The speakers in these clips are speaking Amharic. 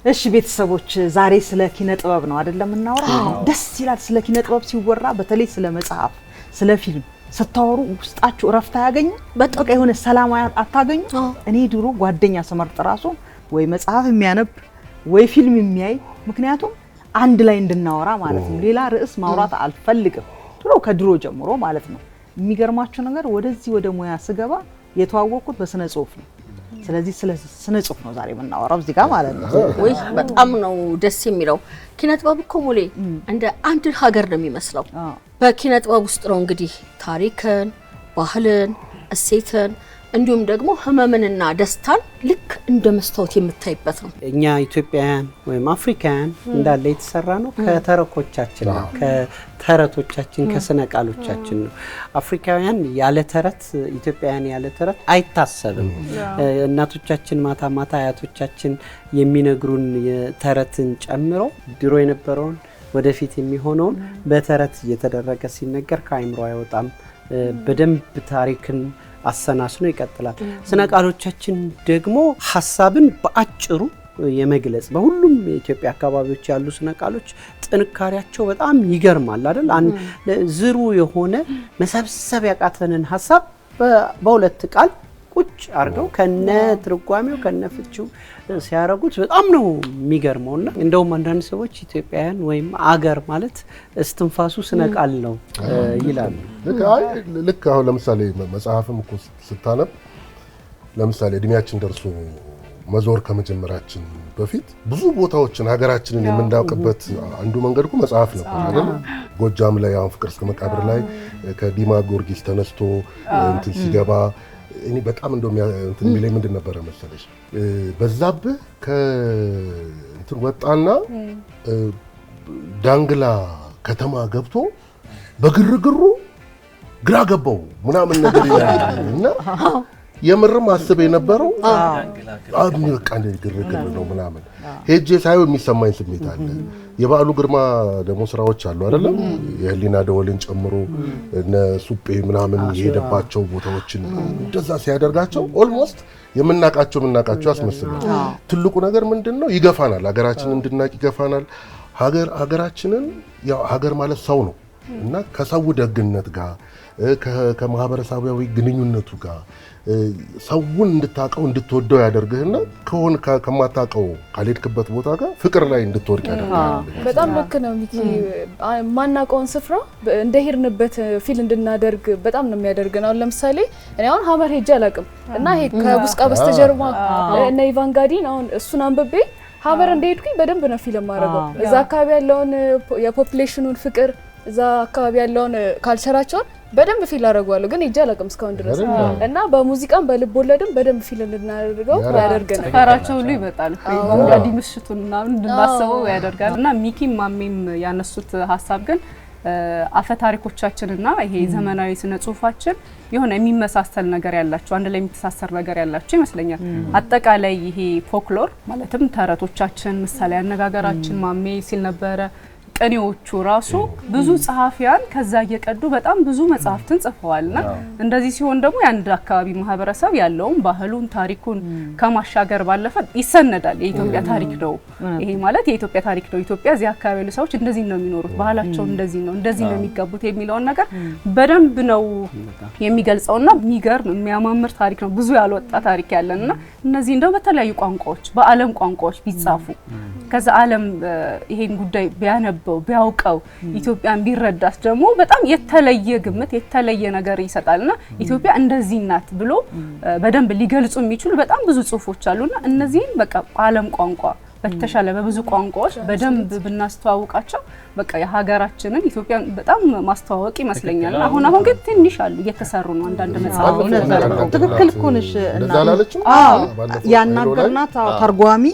እሺ ቤተሰቦች ዛሬ ስለ ኪነ ጥበብ ነው አይደለም እናወራው ደስ ይላል ስለ ኪነ ጥበብ ሲወራ በተለይ ስለ መጽሐፍ ስለ ፊልም ስታወሩ ውስጣችሁ ረፍታ ያገኙ በቃ የሆነ ሰላም አታገኙ እኔ ድሮ ጓደኛ ሰመርጥ ራሱ ወይ መጽሐፍ የሚያነብ ወይ ፊልም የሚያይ ምክንያቱም አንድ ላይ እንድናወራ ማለት ነው ሌላ ርዕስ ማውራት አልፈልግም ከድሮ ጀምሮ ማለት ነው የሚገርማችሁ ነገር ወደዚህ ወደ ሙያ ስገባ የተዋወቁት በስነ ጽሁፍ ነው ስለዚህ ስነ ጽሁፍ ነው ዛሬ የምናወራው እዚህ ጋር ማለት ነው ወይ በጣም ነው ደስ የሚለው ኪነ ጥበብ እኮ ሙሌ እንደ አንድ ሀገር ነው የሚመስለው በኪነ ጥበብ ውስጥ ነው እንግዲህ ታሪክን ባህልን እሴትን እንዲሁም ደግሞ ህመምንና ደስታን ልክ እንደ መስታወት የምታይበት ነው እኛ ኢትዮጵያውያን ወይም አፍሪካውያን እንዳለ የተሰራ ነው ከተረኮቻችን ነው ከተረቶቻችን ከስነ ቃሎቻችን ነው አፍሪካውያን ያለ ተረት ኢትዮጵያውያን ያለ ተረት አይታሰብም እናቶቻችን ማታ ማታ አያቶቻችን የሚነግሩን ተረትን ጨምሮ ድሮ የነበረውን ወደፊት የሚሆነውን በተረት እየተደረገ ሲነገር ከአይምሮ አይወጣም በደንብ ታሪክን አሰናስኖ ይቀጥላል ስነ ቃሎቻችን ደግሞ ሐሳብን በአጭሩ የመግለጽ በሁሉም የኢትዮጵያ አካባቢዎች ያሉ ስነ ቃሎች ጥንካሬያቸው በጣም ይገርማል አይደል ዝሩ የሆነ መሰብሰብ ያቃተንን ሐሳብ በሁለት ቃል ቁጭ አርገው ከነ ትርጓሜው ከነ ፍቺው ሲያረጉት በጣም ነው የሚገርመውና እንደውም አንዳንድ ሰዎች ኢትዮጵያውያን ወይም አገር ማለት እስትንፋሱ ስነ ቃል ነው ይላሉ ልክ አሁን ለምሳሌ መጽሐፍም እኮ ስታነብ ለምሳሌ እድሜያችን ደርሶ መዞር ከመጀመራችን በፊት ብዙ ቦታዎችን ሀገራችንን የምናውቅበት አንዱ መንገድ እኮ መጽሐፍ ነበር አይደል ጎጃም ላይ አሁን ፍቅር እስከ መቃብር ላይ ከዲማ ጊዮርጊስ ተነስቶ እንትን ሲገባ እኔ በጣም እንደው እንትን የሚለኝ ምንድን ነበር መሰለሽ በዛብህ ከእንትን ወጣና ዳንግላ ከተማ ገብቶ በግርግሩ ግራ ገባው ምናምን ነገር ይላልና የምርም አስበ የነበረው በቃ ግርግር ነው ምናምን ሄጄ ሳይው የሚሰማኝ ስሜት አለ የባሉ ግርማ ደሞ ስራዎች አሉ አይደለም የህሊና ደወልን ጨምሮ እነ ሱጴ ምናምን የሄደባቸው ቦታዎችን እንደዛ ሲያደርጋቸው ኦልሞስት የምናቃቸው ያስመስላል ትልቁ ነገር ምንድነው ይገፋናል ሀገራችንን እንድናቅ ይገፋናል ሀገራችንን ያው ሀገር ማለት ሰው ነው እና ከሰው ደግነት ጋር ከማህበረሰባዊ ግንኙነቱ ጋር ሰውን እንድታቀው እንድትወደው ያደርግህና ከሆነ ከማታቀው ካልሄድክበት ቦታ ጋር ፍቅር ላይ እንድትወርቅ ያደርጋል በጣም ልክ ነው ሚኪ ማናቀውን ስፍራ እንደሄድንበት ፊል እንድናደርግ በጣም ነው የሚያደርገናው ለምሳሌ እኔ አሁን ሀመር ሄጄ አላቅም እና ይሄ ከቡስቃ በስተጀርባ እና ኢቫንጋዲን አሁን እሱን አንብቤ ሀመር እንደሄድኩኝ በደንብ ነው ፊልም ማረጋው እዛ አካባቢ ያለውን የፖፑሌሽኑን ፍቅር እዛ አካባቢ ያለውን ካልቸራቸውን በደንብ ፊል አደርጋለሁ ግን እጄ አላቅም እስካሁን ድረስ እና በሙዚቃም በልብ ወለድም በደንብ ፊል እንድናደርገው ያደርገናል ፈራቸው ሁሉ ይመጣል እንግዲ ምሽቱና እንድናስበው ያደርጋልና ሚኪም ማሜም ያነሱት ሐሳብ ግን አፈ ታሪኮቻችንና ይሄ ዘመናዊ ስነ ጽሁፋችን የሆነ የሚመሳሰል ነገር ያላችሁ አንድ ላይ የሚተሳሰር ነገር ያላችሁ ይመስለኛል አጠቃላይ ይሄ ፎክሎር ማለትም ተረቶቻችን ምሳሌ አነጋገራችን ማሜ ሲል ነበረ ቀኔዎቹ ራሱ ብዙ ጸሐፊያን ከዛ እየቀዱ በጣም ብዙ መጽሐፍትን ጽፈዋልና እንደዚህ ሲሆን ደግሞ የአንድ አካባቢ ማህበረሰብ ያለውን ባህሉን ታሪኩን ከማሻገር ባለፈ ይሰነዳል የኢትዮጵያ ታሪክ ነው ይሄ ማለት የኢትዮጵያ ታሪክ ነው ኢትዮጵያ እዚህ አካባቢ ያሉ ሰዎች እንደዚህ ነው የሚኖሩት ባህላቸው እንደዚህ ነው የሚጋቡት የሚለውን ነገር በደንብ ነው የሚገልጸውና የሚገርም የሚያማምር ታሪክ ነው ብዙ ያልወጣ ታሪክ ያለና እነዚህ እንደው በተለያዩ ቋንቋዎች በአለም ቋንቋዎች ቢጻፉ ከዛ ዓለም ይሄን ጉዳይ ቢያውቀው ኢትዮጵያን ቢረዳስ ደግሞ በጣም የተለየ ግምት የተለየ ነገር ይሰጣልና ኢትዮጵያ እንደዚህ ናት ብሎ በደንብ ሊገልጹ የሚችሉ በጣም ብዙ ጽሁፎች አሉና እነዚህን በቃ ዓለም ቋንቋ በተሻለ በብዙ ቋንቋዎች በደንብ ብናስተዋውቃቸው በቃ የሀገራችንን ኢትዮጵያን በጣም ማስተዋወቅ ይመስለኛል አሁን ግን ትንሽ አሉ እየተሰሩ ነው አንዳንድ መጽሐፎች ትክክል ኮንሽ እና ያናገርናት ተርጓሚ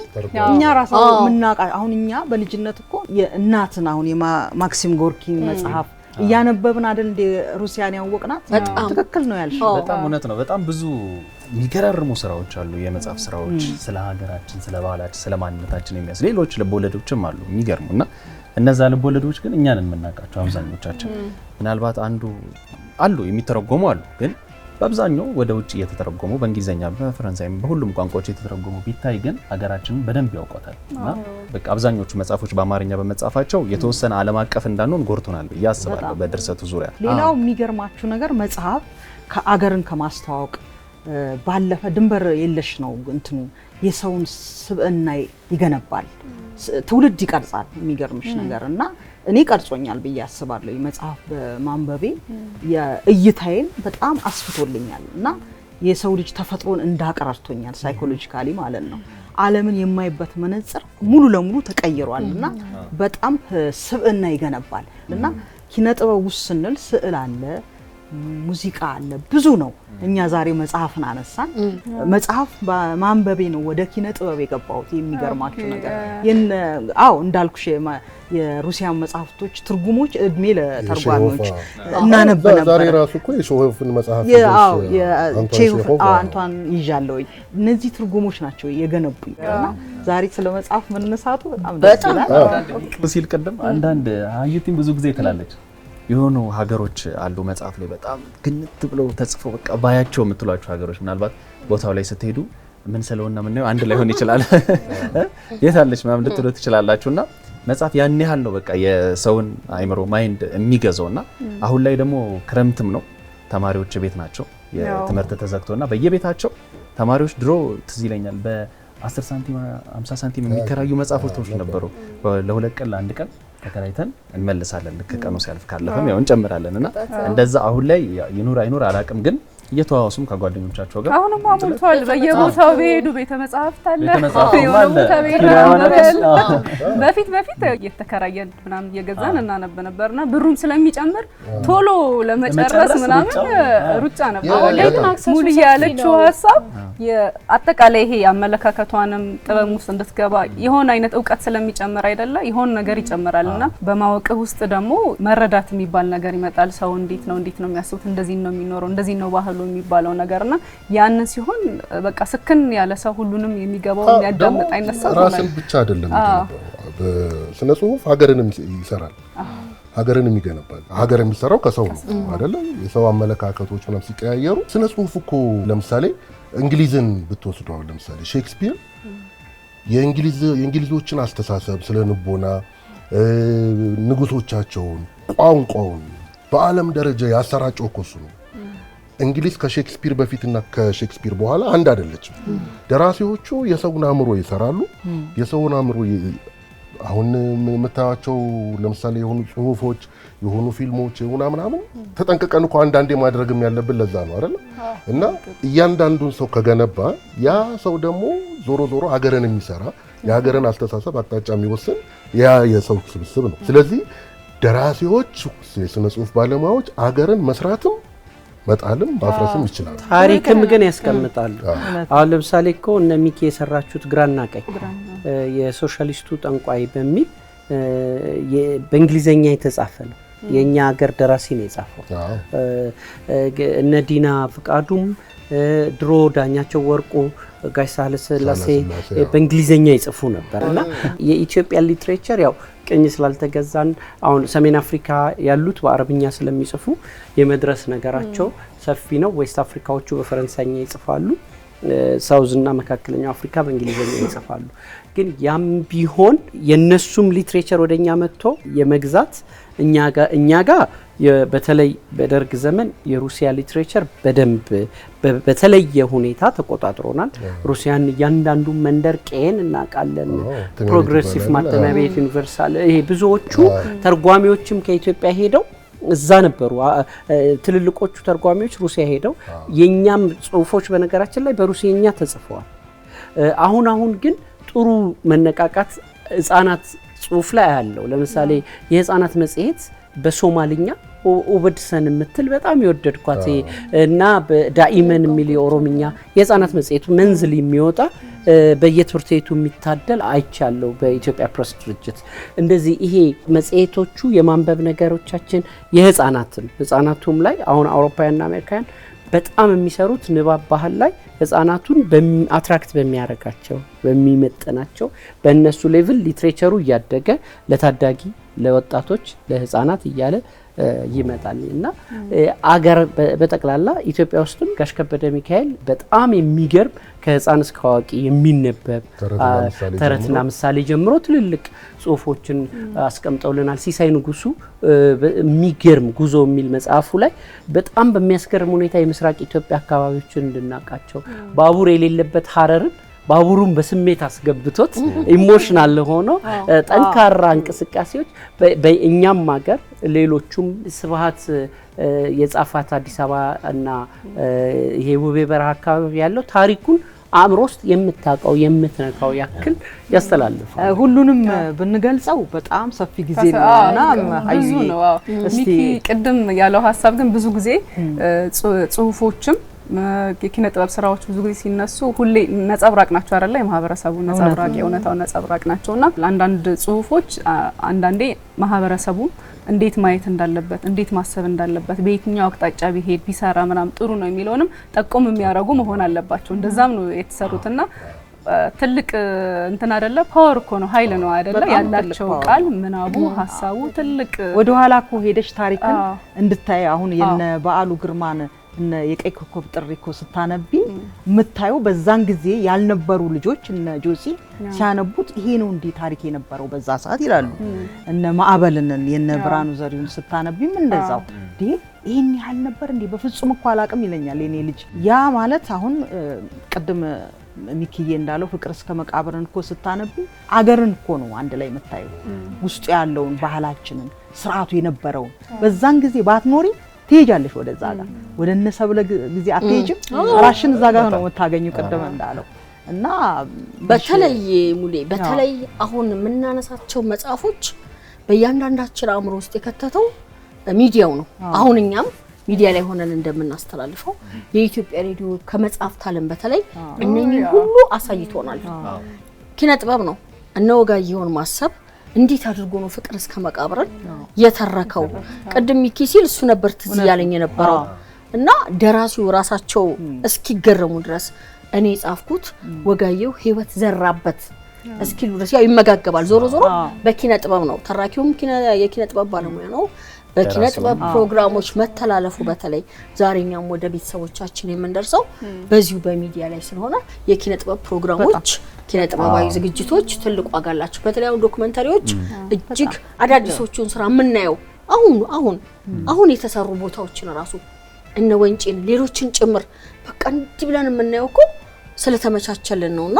እኛ ራሳችን ምናቃ አሁን እኛ በልጅነት እኮ የእናትን አሁን የማክሲም ጎርኪን መጽሐፍ ያነበብን አይደል እንደ ሩሲያን ያወቅናት ትክክል ነው ያልሽ በጣም እውነት ነው በጣም ብዙ የሚገራርሙ ስራዎች አሉ የመጽሐፍ ስራዎች ስለ ሀገራችን ስለ ባህላችን ስለ ማንነታችን የሚያስ ሌሎች ልቦለዶችም አሉ የሚገርሙና እነዛ ልቦለዶች ግን እኛን እንመናቃቸው አብዛኞቻችን ምናልባት አንዱ አሉ የሚተረጎሙ አሉ ግን በአብዛኛው ወደ ውጭ እየተተረጎሙ በእንግሊዘኛ በፈረንሳይም በሁሉም ቋንቋዎች እየተተረጎሙ ቢታይ ግን ሀገራችንን በደንብ ያውቋታል እና በቃ አብዛኞቹ መጽሐፎች በአማርኛ በመጻፋቸው የተወሰነ ዓለም አቀፍ እንዳንሆን ጎርቶናል ብዬ አስባለሁ በድርሰቱ ዙሪያ። ሌላው የሚገርማችሁ ነገር መጽሐፍ ከአገርን ከማስተዋወቅ ባለፈ ድንበር የለሽ ነው። እንትኑ የሰውን ስብዕና ይገነባል፣ ትውልድ ይቀርጻል። የሚገርምሽ ነገር እና እኔ ቀርጾኛል ብዬ አስባለሁ። መጽሐፍ በማንበቤ የእይታዬን በጣም አስፍቶልኛል እና የሰው ልጅ ተፈጥሮን እንዳቀራርቶኛል ሳይኮሎጂካሊ ማለት ነው። ዓለምን የማይበት መነጽር ሙሉ ለሙሉ ተቀይሯል እና በጣም ስብዕና ይገነባል እና ኪነ ጥበብ ውስጥ ስንል ስዕል አለ፣ ሙዚቃ አለ፣ ብዙ ነው። እኛ ዛሬ መጽሐፍን አነሳን። መጽሐፍ በማንበቤ ነው ወደ ኪነ ጥበብ የገባሁት። የሚገርማችሁ ነገር እንዳልኩሽ የሩሲያ መጽሐፍቶች ትርጉሞች እድሜ ለተርጓሚዎች እናነብ ነበር። ዛሬ ራሱ እኮ የሾሆፍን መጽሐፍ ቼሆፍ አንቷን ይዣለሁ። እነዚህ ትርጉሞች ናቸው የገነቡኝ እና ዛሬ ስለ መጽሐፍ መነሳቱ በጣም ደስ ይላል። ሲል ቀደም አንዳንድ አዩቲም ብዙ ጊዜ ትላለች የሆኑ ሀገሮች አሉ መጽሐፍ ላይ በጣም ግንት ብለው ተጽፎ በቃ ባያቸው የምትሏቸው ሀገሮች ምናልባት ቦታው ላይ ስትሄዱ ምን ስለሆነ ምን ነው አንድ ላይ ሆን ይችላል የታለች ምናምን ልትሉ ትችላላችሁና መጽሐፍ ያን ያህል ነው በቃ የሰውን አይምሮ ማይንድ የሚገዛውና አሁን ላይ ደግሞ ክረምትም ነው ተማሪዎች ቤት ናቸው የትምህርት ተዘግቶና በየቤታቸው ተማሪዎች ድሮ ትዝ ይለኛል በ10 ሳንቲም 50 ሳንቲም የሚከራዩ መጽሐፎች ነበሩ ለሁለት ቀን ለአንድ ቀን ተከራይተን እንመልሳለን። ልክ ቀኑ ሲያልፍ ካለፈም ያው እንጨምራለንና እንደዛ አሁን ላይ ይኑር አይኑር አላቅም ግን እየተዋወሱም ከጓደኞቻቸው ጋር አሁንም አሞልቷል። በየቦታው በሄዱ ቤተ መጻሕፍት አለ በፊት እየተከራየን ምናምን እየገዛን እናነብ ነበርና ብሩም ስለሚጨምር ቶሎ ለመጨረስ ምናምን ሩጫ ነበር። ሙሉ ያለችው ሐሳብ አጠቃላይ ይሄ አመለካከቷንም ጥበብ ውስጥ እንድትገባ የሆነ አይነት ዕውቀት ስለሚጨምር አይደለ የሆነ ነገር ይጨምራልና በማወቅ ውስጥ ደግሞ መረዳት የሚባል ነገር ይመጣል። ሰው እንዴት ነው የሚያስቡት፣ እንደዚህ ነው የሚኖረው፣ እንደዚህ ነው ባህሉ የሚባለው ነገርና ያን ሲሆን በቃ ስክን ያለ ሰው ሁሉንም የሚገባው የሚያዳምጥ አይነት ሰው ራስን ብቻ አይደለም በስነ ጽሁፍ ሀገርንም ይሰራል፣ ሀገርንም ይገነባል። ሀገር የሚሰራው ከሰው ነው አይደለ? የሰው አመለካከቶች ምናምን ሲቀያየሩ ስነ ጽሁፍ እኮ ለምሳሌ እንግሊዝን ብትወስደው ለምሳሌ ሼክስፒር የእንግሊዞችን አስተሳሰብ ስለ ንቦና ንጉሶቻቸውን ቋንቋውን በዓለም ደረጃ ያሰራጨው እኮ እሱ ነው። እንግሊዝ ከሼክስፒር በፊትና ከሼክስፒር በኋላ አንድ አይደለችም። ደራሲዎቹ የሰውን አእምሮ ይሰራሉ። የሰውን አእምሮ አሁን የምታያቸው ለምሳሌ የሆኑ ጽሁፎች የሆኑ ፊልሞች ምናምን ተጠንቅቀን እኮ አንዳንዴ ማድረግም ያለብን ለዛ ነው አይደል? እና እያንዳንዱን ሰው ከገነባ ያ ሰው ደግሞ ዞሮ ሀገርን የሚሰራ የሀገርን አስተሳሰብ አቅጣጫ የሚወስን ያ የሰው ስብስብ ነው። ስለዚህ ደራሲዎች፣ የስነ ጽሁፍ ባለሙያዎች ሀገርን መስራትም መጣልም ማፍረስም ይችላል። ታሪክም ግን ያስቀምጣሉ። አሁን ለምሳሌ እኮ እነ ሚኪ የሰራችሁት ግራና ቀኝ የሶሻሊስቱ ጠንቋይ በሚል በእንግሊዘኛ የተጻፈ ነው። የኛ ሀገር ደራሲ ነው የጻፈው። እነ ዲና ፍቃዱም ድሮ ዳኛቸው ወርቁ ጋሽ ሳህለ ስላሴ በእንግሊዘኛ ይጽፉ ነበርና የኢትዮጵያ ሊትሬቸር ያው ቅኝ ስላልተገዛን አሁን ሰሜን አፍሪካ ያሉት በአረብኛ ስለሚጽፉ የመድረስ ነገራቸው ሰፊ ነው። ዌስት አፍሪካዎቹ በፈረንሳይኛ ይጽፋሉ፣ ሳውዝና መካከለኛው አፍሪካ በእንግሊዘኛ ይጽፋሉ። ግን ያም ቢሆን የነሱም ሊትሬቸር ወደኛ መጥቶ የመግዛት እኛ ጋር በተለይ በደርግ ዘመን የሩሲያ ሊትሬቸር በደንብ በተለየ ሁኔታ ተቆጣጥሮናል። ሩሲያን እያንዳንዱ መንደር ቄን እናውቃለን። ፕሮግሬሲቭ ማተሚያ ቤት ዩኒቨርሳል፣ ይሄ ብዙዎቹ ተርጓሚዎችም ከኢትዮጵያ ሄደው እዛ ነበሩ። ትልልቆቹ ተርጓሚዎች ሩሲያ ሄደው የኛም ጽሁፎች በነገራችን ላይ በሩሲያኛ ተጽፈዋል። አሁን ግን ጥሩ መነቃቃት ህፃናት ጽሁፍ ላይ ያለው ለምሳሌ የህፃናት መጽሔት በሶማሊኛ ኦበድሰን የምትል በጣም የወደድኳት እና በዳኢመን የሚል የኦሮምኛ የህፃናት መጽሔቱ መንዝል የሚወጣ በየትምህርት ቤቱ የሚታደል አይቻለው በኢትዮጵያ ፕሬስ ድርጅት። እንደዚህ ይሄ መጽሔቶቹ የማንበብ ነገሮቻችን ህፃናቱም ላይ አሁን አውሮፓውያንና አሜሪካውያን በጣም የሚሰሩት ንባብ ባህል ላይ ህፃናቱን አትራክት በሚያረጋቸው በሚመጥናቸው በእነሱ ሌቭል ሊትሬቸሩ እያደገ ለታዳጊ ለወጣቶች ለህፃናት እያለ ይመጣል እና አገር በጠቅላላ ኢትዮጵያ ውስጥም ጋሽ ከበደ ሚካኤል በጣም የሚገርም ከህፃን እስከ አዋቂ የሚነበብ ተረትና ምሳሌ ጀምሮ ትልልቅ ጽሁፎችን አስቀምጠውልናል። ሲሳይ ንጉሱ የሚገርም ጉዞ የሚል መጽሐፉ ላይ በጣም በሚያስገርም ሁኔታ የምስራቅ ኢትዮጵያ አካባቢዎችን እንድናቃቸው ባቡር የሌለበት ሀረርን ባቡሩን በስሜት አስገብቶት ኢሞሽናል ሆኖ ጠንካራ እንቅስቃሴዎች በእኛም ሀገር ሌሎቹም ስብሐት የጻፋት አዲስ አበባ እና ይሄ ውቤ በረሃ አካባቢ ያለው ታሪኩን አእምሮ ውስጥ የምታውቀው የምትነካው ያክል ያስተላልፋል። ሁሉንም ብንገልጸው በጣም ሰፊ ጊዜ ነውና ብዙ ነው። ሚኪ ቅድም ያለው ሀሳብ ግን ብዙ ጊዜ ጽሁፎችም የኪነ ጥበብ ስራዎች ብዙ ጊዜ ሲነሱ ሁሌ ነጸብራቅ ናቸው አይደለ? የማህበረሰቡ ነጸብራቅ የእውነታው ነጸብራቅ ናቸውና አንዳንድ ጽሁፎች አንዳንዴ ማህበረሰቡ እንዴት ማየት እንዳለበት እንዴት ማሰብ እንዳለበት በየትኛው አቅጣጫ ቢሄድ ቢሰራ ምናም ጥሩ ነው የሚለውንም ጠቆም የሚያደርጉ መሆን አለባቸው። እንደዛም ነው የተሰሩትና ትልቅ እንትን አይደለ? ፓወር እኮ ነው፣ ኃይል ነው አይደለ? ያላቸው ቃል ምናቡ ሀሳቡ ትልቅ ወደ ኋላ እኮ ሄደሽ ታሪክን እንድታይ አሁን የነ በዓሉ ግርማን እነ የቀይ ኮከብ ጥሪ እኮ ስታነቢ ምታዩ በዛን ጊዜ ያልነበሩ ልጆች እነ ጆሲ ሲያነቡት ይሄ ነው እንዴ ታሪክ የነበረው በዛ ሰዓት ይላሉ። እነ ማዕበልንን የነ ብርሃኑ ዘሪሁን ስታነቢም እንደዛው እንዴ ይሄን ያህል ነበር እንዴ በፍጹም እኮ አላቅም ይለኛል የኔ ልጅ። ያ ማለት አሁን ቅድም ሚኪዬ እንዳለው ፍቅር እስከ መቃብርን እኮ ስታነቢ አገርን እኮ ነው አንድ ላይ የምታዩ ውስጡ ያለውን ባህላችንን ስርዓቱ የነበረው በዛን ጊዜ ባትኖሪ ትሄጃለሽ ወደዛ ጋር ወደ እነሰብለ ጊዜ አትሄጂም። ራሽን እዛ ጋር ነው የምታገኙ ቅድም እንዳለው እና በተለይ ሙሌ በተለይ አሁን የምናነሳቸው መጽሐፎች በእያንዳንዳችን አእምሮ ውስጥ የከተተው ሚዲያው ነው። አሁን እኛም ሚዲያ ላይ ሆነን እንደምናስተላልፈው የኢትዮጵያ ሬዲዮ ከመጽሐፍት ዓለም በተለይ እነኚህን ሁሉ አሳይቶናል። ኪነ ጥበብ ነው። እነ ወጋየሁን ማሰብ እንዴት አድርጎ ነው ፍቅር እስከ መቃብርን የተረከው? ቅድም ሚኪ ሲል እሱ ነበር ትዝ ያለኝ የነበረው እና ደራሲው ራሳቸው እስኪገረሙ ድረስ እኔ ጻፍኩት ወጋየሁ ህይወት ዘራበት እስኪሉ ድረስ ያው ይመጋገባል። ዞሮ ዞሮ በኪነ ጥበብ ነው። ተራኪውም የኪነ ጥበብ ባለሙያ ነው። በኪነ ጥበብ ፕሮግራሞች መተላለፉ በተለይ ዛሬኛም ወደ ቤተሰቦቻችን የምንደርሰው በዚሁ በሚዲያ ላይ ስለሆነ የኪነ ጥበብ ፕሮግራሞች ኪነ ጥበባዊ ዝግጅቶች ትልቅ ዋጋ አላቸው። በተለይ ዶክመንተሪዎች እጅግ አዳዲሶቹን ስራ የምናየው አሁን የተሰሩ ቦታዎችን ራሱ እነ ወንጪን ሌሎችን ጭምር በቃ እንዲህ ብለን የምናየው እኮ ስለተመቻቸልን ነውና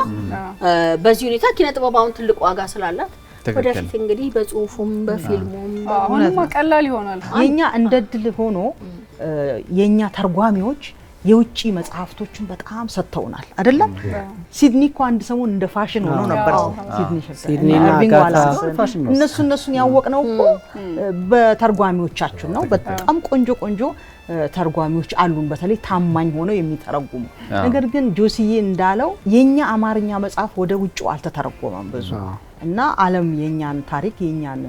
በዚህ ሁኔታ ኪነ ጥበብ አሁን ትልቅ ዋጋ ስላላት ወደፊት እንግዲህ በጽሁፉም በፊልሙም አሁንማ ቀላል ይሆናል። የኛ እንደድል ሆኖ የኛ ተርጓሚዎች የውጪ መጽሐፍቶችን በጣም ሰጥተውናል አይደለም? ሲድኒ እኮ አንድ ሰሞን እንደ ፋሽን ሆኖ ነበር። ሲድኒና እነሱን ያወቅነው እኮ በተርጓሚዎቻችን ነው። በጣም ቆንጆ ተርጓሚዎች አሉን፣ በተለይ ታማኝ ሆነው የሚተረጉሙ። ነገር ግን ጆሲዬ እንዳለው የኛ አማርኛ መጽሐፍ ወደ ውጭው አልተተረጎመም ብዙ እና ዓለም የኛን ታሪክ የኛን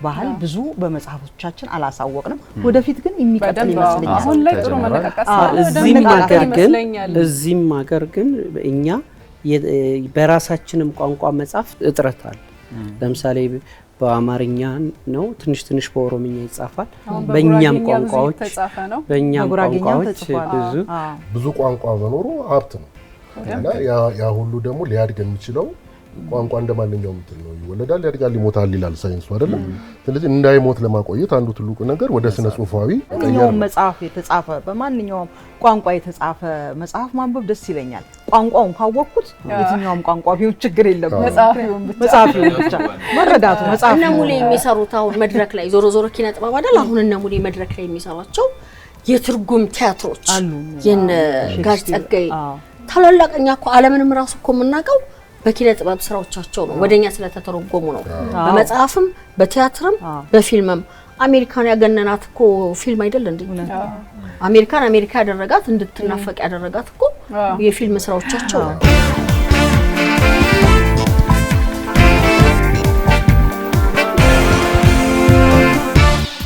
ባህል ብዙ በመጽሐፎቻችን አላሳወቅንም። ወደፊት ግን የሚቀጥል ይመስለኛል። አሁን ላይ ጥሩ መነቃቃት እዚህም ሀገር ግን እኛ በራሳችንም ቋንቋ መጽሐፍ እጥረት አለ። ለምሳሌ በአማርኛ ነው ትንሽ በኦሮምኛ ይጻፋል። በእኛም ቋንቋዎች ብዙ ቋንቋ መኖሩ ሀብት ነው እና ያ ሁሉ ደግሞ ሊያድግ የሚችለው ቋንቋ እንደማንኛውም እንትን ነው። ይወለዳል፣ ያድጋል፣ ይሞታል ይላል ሳይንሱ አይደለም? ስለዚህ እንዳይሞት ለማቆየት አንዱ ትልቁ ነገር ወደ ስነ ጽሁፋዊ መጽሐፍ የተጻፈ በማንኛውም ቋንቋ የተጻፈ መጽሐፍ ማንበብ ደስ ይለኛል። ቋንቋውን ካወቅኩት የትኛውም ቋንቋ ቢሆን ችግር የለም። መጽሐፍ ብቻ መረዳቱ መጽሐፍ እነ ሙሌ የሚሰሩት አሁን መድረክ ላይ ዞሮ ኪነ ጥበብ አይደል? አሁን እነ ሙሌ መድረክ ላይ የሚሰሯቸው የትርጉም ቲያትሮች የነ ጋሽ ጸጋዬ ታላላቅኛ እኮ ዓለምንም ራሱ እኮ የምናውቀው በኪነ ጥበብ ስራዎቻቸው ነው። ወደኛ ስለተተረጎሙ ነው። በመጽሐፍም በቲያትርም በፊልምም አሜሪካን ያገነናት እኮ ፊልም አይደል እንዴ? አሜሪካ ያደረጋት እንድትናፈቅ ያደረጋት እኮ የፊልም ስራዎቻቸው ነው።